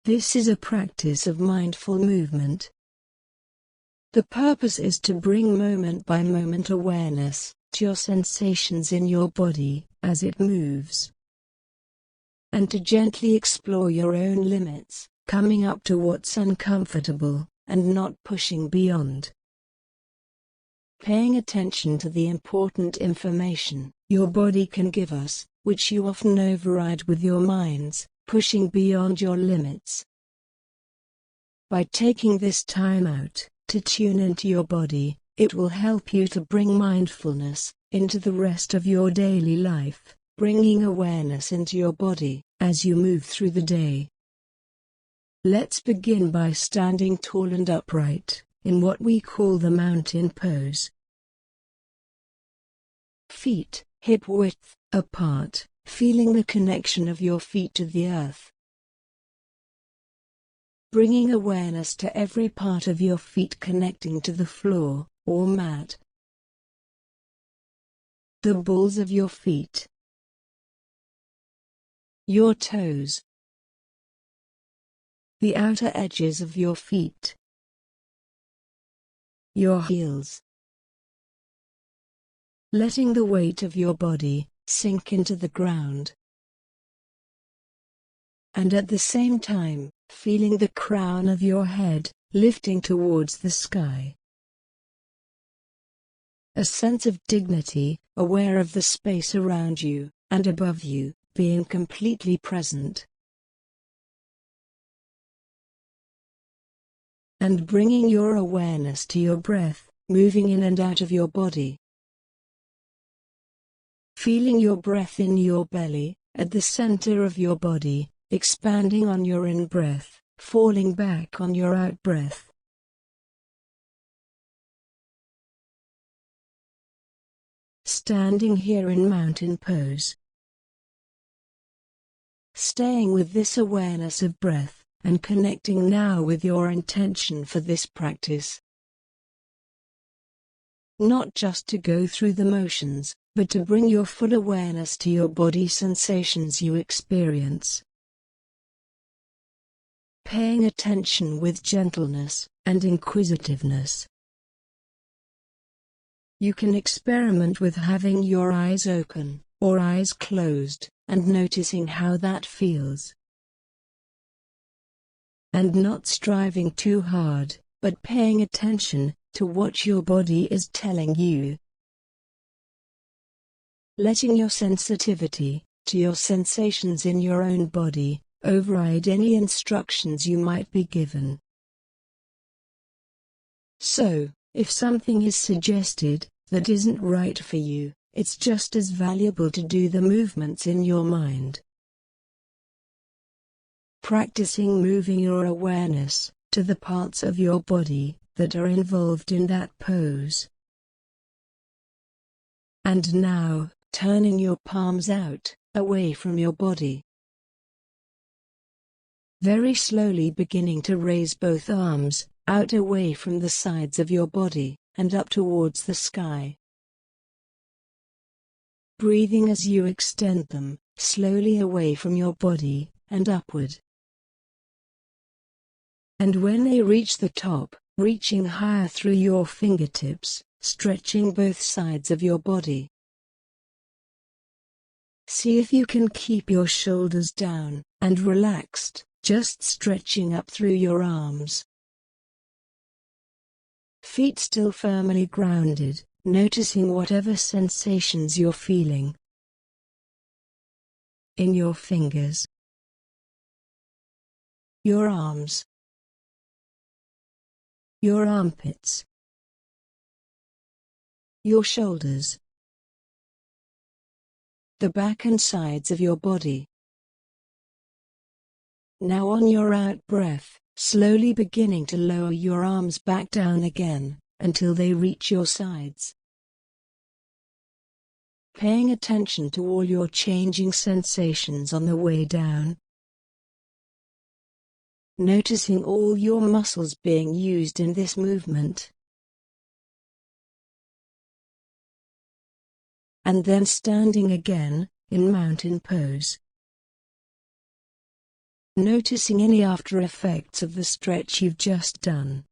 This is a practice of mindful movement. The purpose is to bring moment-by-moment awareness to your sensations in your body as it moves, and to gently explore your own limits, coming up to what's uncomfortable, and not pushing beyond. Paying attention to the important information your body can give us, which you often override with your minds, pushing beyond your limits. By taking this time out to tune into your body, it will help you to bring mindfulness into the rest of your daily life, bringing awareness into your body as you move through the day. Let's begin by standing tall and upright, in what we call the mountain pose. Feet, hip-width, apart, feeling the connection of your feet to the earth. Bringing awareness to every part of your feet connecting to the floor, or mat. The balls of your feet. Your toes. The outer edges of your feet. Your heels. Letting the weight of your body sink into the ground. And at the same time, feeling the crown of your head lifting towards the sky. A sense of dignity, aware of the space around you and above you, being completely present. And bringing your awareness to your breath, moving in and out of your body. Feeling your breath in your belly, at the center of your body, expanding on your in-breath, falling back on your out-breath. Standing here in mountain pose. Staying with this awareness of breath, and connecting now with your intention for this practice. Not just to go through the motions, but to bring your full awareness to your body sensations you experience. Paying attention with gentleness and inquisitiveness. You can experiment with having your eyes open, or eyes closed, and noticing how that feels. And not striving too hard, but paying attention to what your body is telling you. Letting your sensitivity to your sensations in your own body override any instructions you might be given. So, if something is suggested that isn't right for you, it's just as valuable to do the movements in your mind. Practicing moving your awareness to the parts of your body that are involved in that pose. And now, turning your palms out, away from your body. Very slowly beginning to raise both arms, out away from the sides of your body, and up towards the sky. Breathing as you extend them, slowly away from your body, and upward. And when they reach the top, reaching higher through your fingertips, stretching both sides of your body. See if you can keep your shoulders down and relaxed, just stretching up through your arms. Feet still firmly grounded, noticing whatever sensations you're feeling in your fingers, your arms, your armpits, your shoulders, the back and sides of your body. Now on your out-breath, slowly beginning to lower your arms back down again, until they reach your sides. Paying attention to all your changing sensations on the way down. Noticing all your muscles being used in this movement. And then standing again, in mountain pose. noticing any after effects of the stretch you've just done.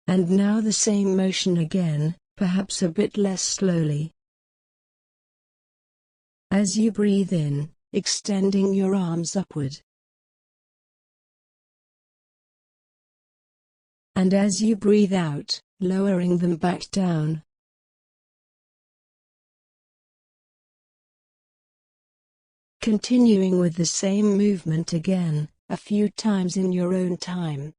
And now the same motion again, perhaps a bit less slowly. As you breathe in, extending your arms upward. And as you breathe out, lowering them back down. Continuing with the same movement again, a few times in your own time.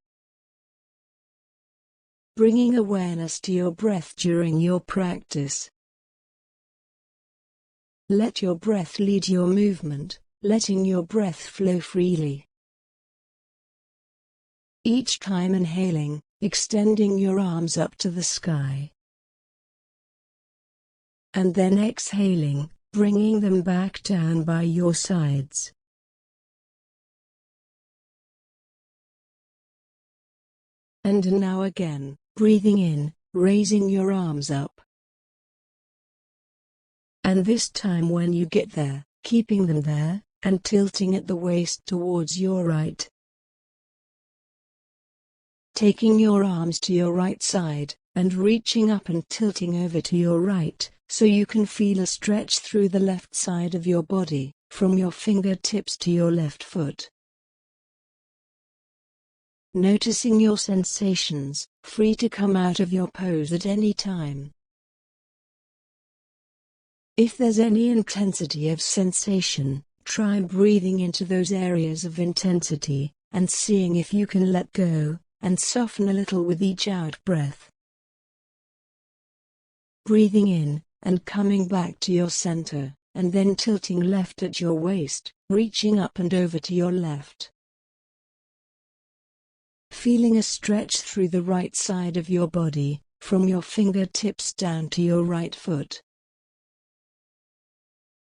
Bringing awareness to your breath during your practice. Let your breath lead your movement, letting your breath flow freely. Each time inhaling, extending your arms up to the sky. And then exhaling, bringing them back down by your sides. And now again, breathing in, raising your arms up. And this time when you get there, keeping them there, and tilting at the waist towards your right. Taking your arms to your right side, and reaching up and tilting over to your right, so you can feel a stretch through the left side of your body, from your fingertips to your left foot. Noticing your sensations, free to come out of your pose at any time. If there's any intensity of sensation, try breathing into those areas of intensity, and seeing if you can let go, and soften a little with each out-breath. Breathing in, and coming back to your center, and then tilting left at your waist, reaching up and over to your left. Feeling a stretch through the right side of your body, from your fingertips down to your right foot.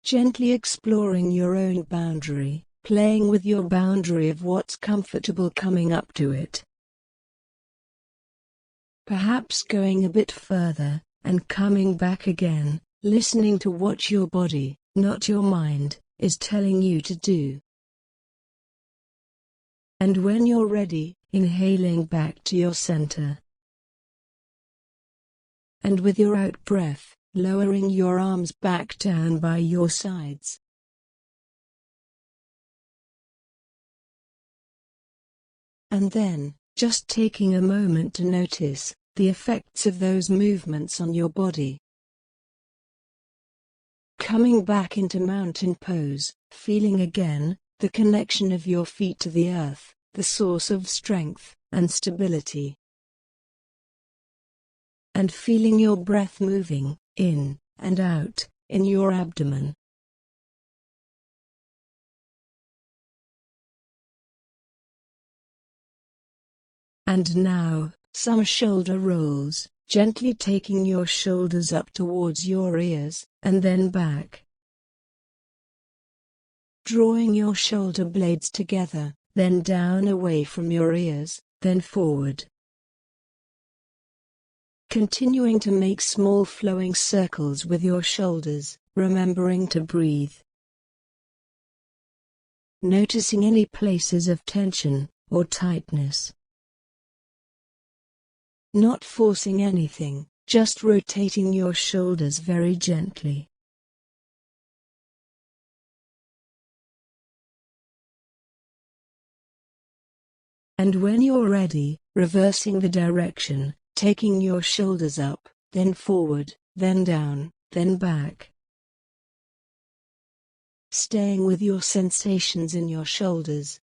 Gently exploring your own boundary, playing with your boundary of what's comfortable coming up to it. Perhaps going a bit further, and coming back again, listening to what your body, not your mind, is telling you to do. And when you're ready, inhaling back to your center. And with your out-breath, lowering your arms back down by your sides. And then, just taking a moment to notice the effects of those movements on your body. Coming back into mountain pose, feeling again the connection of your feet to the earth, the source of strength and stability. And feeling your breath moving in and out in your abdomen. And now, some shoulder rolls, gently taking your shoulders up towards your ears, and then back. Drawing your shoulder blades together, then down away from your ears, then forward. Continuing to make small flowing circles with your shoulders, remembering to breathe. Noticing any places of tension or tightness. Not forcing anything, just rotating your shoulders very gently. And when you're ready, reversing the direction, taking your shoulders up, then forward, then down, then back. Staying with your sensations in your shoulders.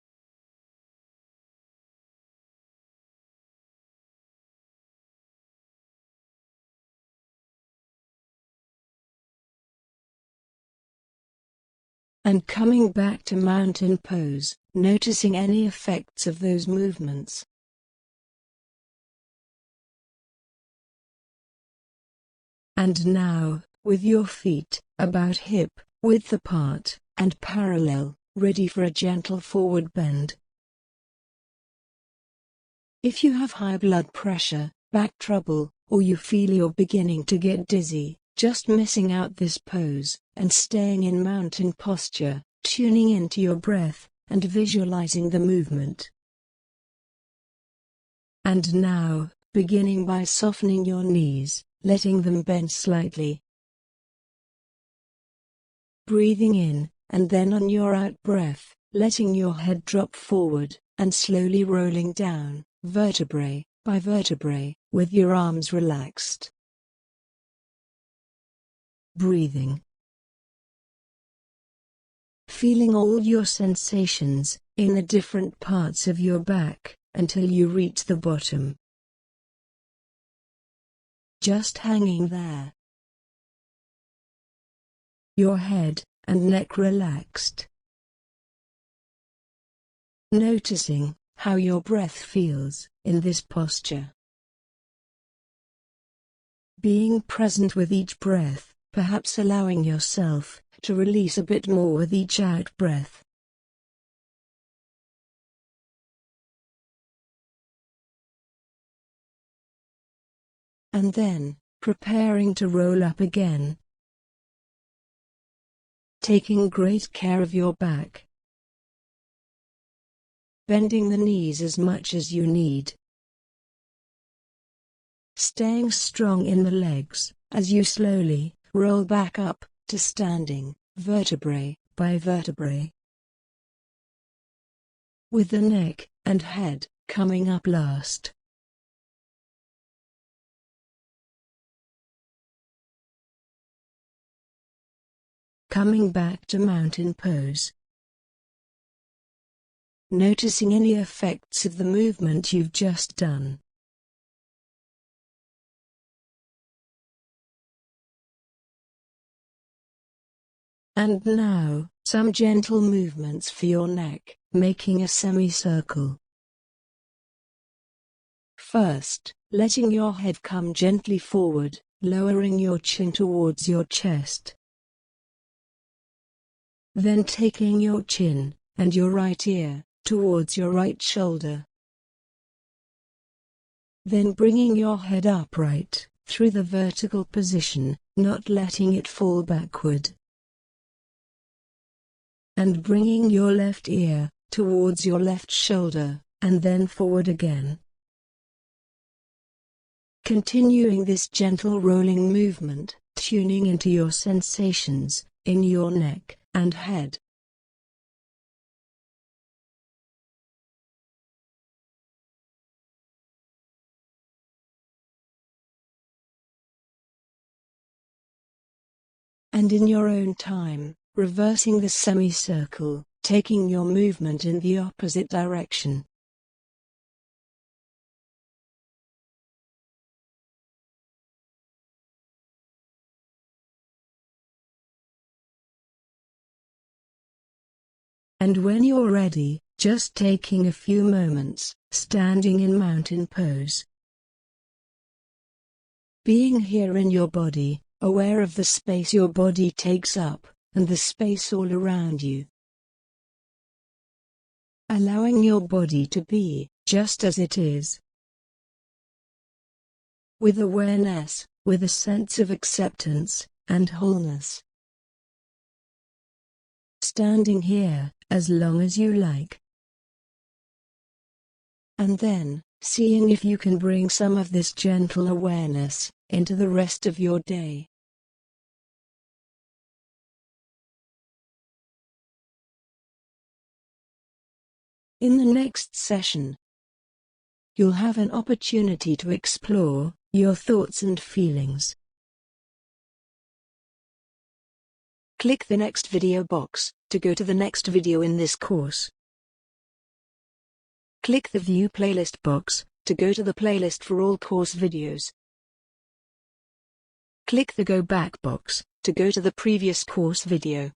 And coming back to mountain pose, noticing any effects of those movements. And now, with your feet about hip-width apart, and parallel, ready for a gentle forward bend. If you have high blood pressure, back trouble, or you feel you're beginning to get dizzy, just missing out this pose, and staying in mountain posture, tuning into your breath, and visualizing the movement. And now, beginning by softening your knees, letting them bend slightly. Breathing in, and then on your out-breath, letting your head drop forward, and slowly rolling down, vertebrae by vertebrae, with your arms relaxed. Breathing. Feeling all your sensations, in the different parts of your back, until you reach the bottom. Just hanging there. Your head and neck relaxed. Noticing how your breath feels in this posture. Being present with each breath, perhaps allowing yourself to release a bit more with each out-breath. And then, preparing to roll up again. Taking great care of your back. Bending the knees as much as you need. Staying strong in the legs, as you slowly roll back up to standing, vertebrae by vertebrae. With the neck and head coming up last. Coming back to mountain pose. Noticing any effects of the movement you've just done. And now, some gentle movements for your neck, making a semicircle. First, letting your head come gently forward, lowering your chin towards your chest. Then taking your chin and your right ear towards your right shoulder. Then bringing your head upright through the vertical position, not letting it fall backward. And bringing your left ear towards your left shoulder, and then forward again. Continuing this gentle rolling movement, tuning into your sensations in your neck and head. And in your own time, reversing the semicircle, taking your movement in the opposite direction. And when you're ready, just taking a few moments, standing in mountain pose. Being here in your body, aware of the space your body takes up, and the space all around you. Allowing your body to be, just as it is. With awareness, with a sense of acceptance, and wholeness. Standing here, as long as you like. And then, seeing if you can bring some of this gentle awareness into the rest of your day. In the next session, you'll have an opportunity to explore your thoughts and feelings. Click the next video box to go to the next video in this course. Click the View Playlist box to go to the playlist for all course videos. Click the Go Back box to go to the previous course video.